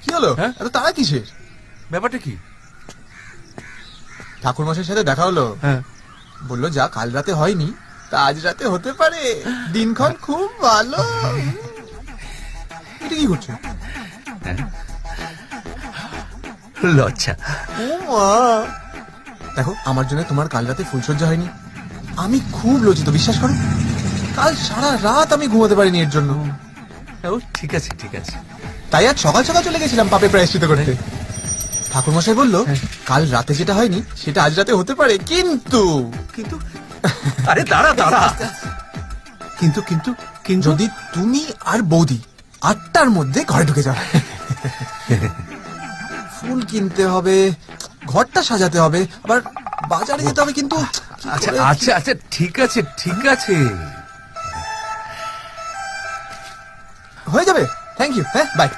কি হলো? হ্যাঁ? এত তাড়া কিসের? ব্যাপারটা কি? ঠাকুর মশাইয়ের সাথে দেখা হলো। হ্যাঁ। বললো যা কাল রাতে হয়নি তা আজ রাতে হতে পারে, দিনক্ষণ খুব ভালো। এটা কি করছো? লজ্জা। ও মা, দেখো আমার জন্য তোমার কাল রাতে ফুলসজ্জা হয়নি, আমি খুব লজ্জিত, বিশ্বাস করো। কাল সারা রাত আমি ঘুমাতে পারিনি এর জন্য। ও ঠিক আছে ঠিক আছে। তাই আজ সকাল সকাল চলে গেছিলাম পাপে প্রায়শ্চিত করতে। ঠাকুর মশাই বললো কাল রাতে যেটা হয়নি সেটা আজ রাতে হতে পারে, কিন্তু কিন্তু আরে দাঁড়া দাঁড়া। কিন্তু কিন্তু কিন্তু যদি তুমি আর বৌদি 8টার মধ্যে ঘরে ঢুকে যাও। ফুল কিনতে হবে, ঘরটা সাজাতে হবে, আবার বাজারে যেতে হবে, কিন্তু আচ্ছা আচ্ছা আচ্ছা ঠিক আছে ঠিক আছে। হয়ে যাবে। থ্যাংক ইউ, হ্যাঁ বাই।